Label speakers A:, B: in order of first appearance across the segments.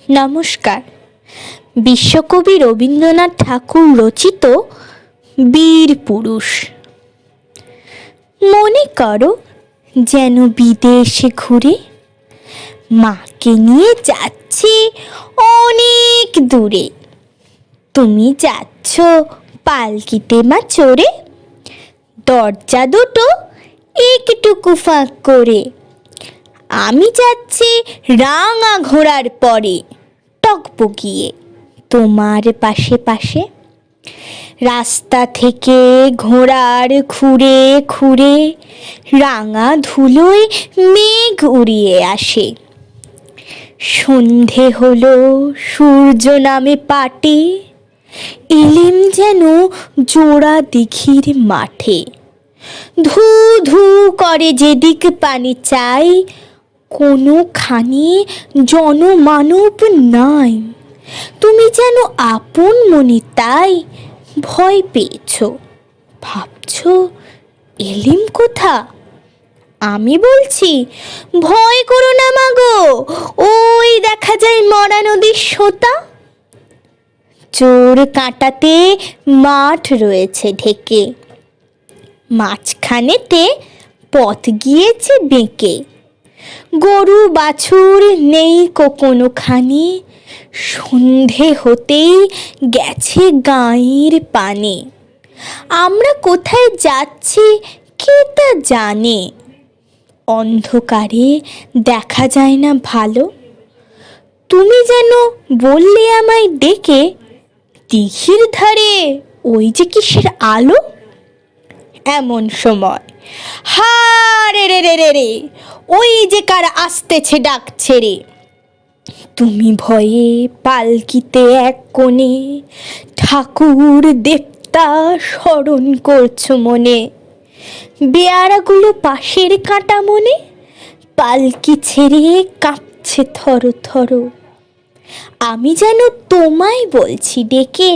A: নমস্কার। বিশ্বকবি রবীন্দ্রনাথ ঠাকুর রচিত বীর পুরুষ। মনে করো যেন বিদেশে ঘুরে মাকে নিয়ে যাচ্ছে অনেক দূরে। তুমি যাচ্ছ পালকিতে মা চড়ে, দরজা দুটো একটুকু ফাঁক করে। আমি যাচ্ছি রাঙা ঘোড়ার পরে, টকবগিয়ে তোমার পাশে পাশে। রাস্তা থেকে ঘোড়ার খুঁড়ে খুঁড়ে রাঙা ধুলোয় মেঘ উড়িয়ে আসে। সন্ধে হলো, সূর্য নামে পাটে, এলেম যেন জোড়া দিঘির মাঠে। ধু ধু করে যেদিক পানি চাই, কোনোখানে জনমানব নাই। তুমি যেন আপন মনে তাই ভয় পেয়েছ, ভাবছ এলিম কোথা। আমি বলছি ভয় করো না মাগো, ওই দেখা যায় মরা নদীর সোতা। চোর কাঁটাতে মাঠ রয়েছে ঢেকে, মাঝখানেতে পথ গিয়েছে বেঁকে। গরু বাছুর নেই কোনোখানে, সন্ধে হতেই গেছে গাঁয়ের পানে। আমরা কোথায় যাচ্ছি কে তা জানে, অন্ধকারে দেখা যায় না ভালো। তুমি যেন বললে আমায় ডেকে, দিঘির ধারে ওই যে কিসের আলো। এমন সময় হা রে রে রে রে রে, ওই যে কারা আসতেছে ডাক ছেড়ে। তুমি ভয়ে পালকিতে এক কোণে ঠাকুর দেবতা স্মরণ করছো মনে। বেয়ারাগুলো পাশের কাঁটা মনে, পালকি ছেড়ে কাঁপছে থর থর। আমি যেন তোমায় বলছি ডেকে,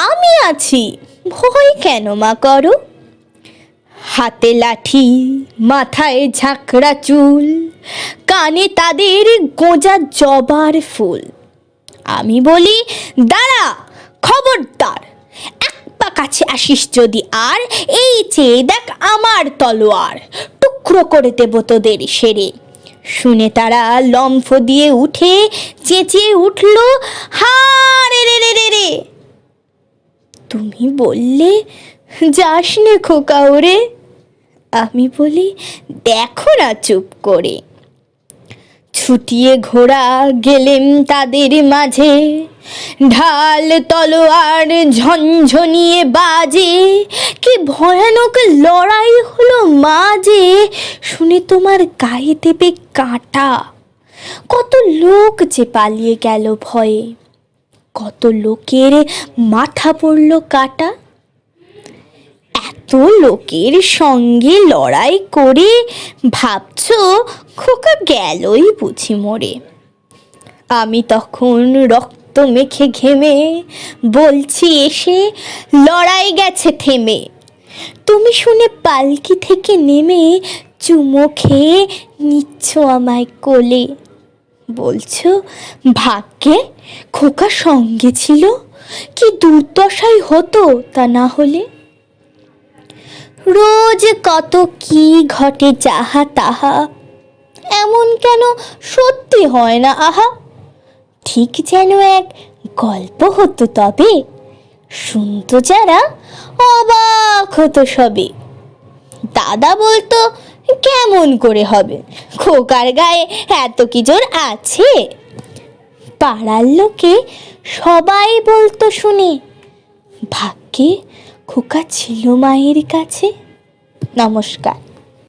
A: আমি আছি, ভয় কেন মা করো। হাতে লাঠি, মাথায় ঝাঁকড়া চুল, কানে তাদের গোঁজা জবার ফুল। আমি বলি দাঁড়া, খবরদার, এক পা কাছে আসিস যদি আর, এই চেয়ে দেখ আমার তলোয়ার, টুকরো করে দেব তোদের সেরে। শুনে তারা লম্ফ দিয়ে উঠে চেঁচিয়ে উঠল, হা রে রে রে রে রে। তুমি বললে যাস নে খোকা ওরে। আমি বলি দেখো না চুপ করে। ছুটিয়ে ঘোড়া গেলেম তাদের মাঝে, ঢাল তলোয়ার ঝনঝনিয়ে বাজে। কি ভয়ানক লড়াই হলো মাঝে, শুনে তোমার গায়ে দেবে কাঁটা। কত লোক যে পালিয়ে গেল ভয়ে, কত লোকের মাথা পড়ল কাটা। এত লোকের সঙ্গে লড়াই করে ভাবছ খোকা গেলই বুঝি মরে। আমি তখন রক্ত মেখে ঘেমে বলছি এসে, লড়াই গেছে থেমে। তুমি শুনে পালকি থেকে নেমে চুমো খেয়ে নিচ্ছ আমায় কোলে। বলছো ভাগ্যে খোকা সঙ্গে ছিল, কি দুর্দশাই হতো তা না হলে। রোজ কত কি ঘটে যাহা তাহা, এমন কেন সত্যি হয় না আহা। ঠিক যেন এক গল্প হতো তবে, শুনতো যারা অবাক হতো সবে। দাদা বলতো কেমন করে হবে, খোকার গায়ে এত কি জোর আছে। পাড়ার লোকে সবাই বলতো শুনে, ভাগ্যে খোকা ছিল মায়ের কাছে। নমস্কার।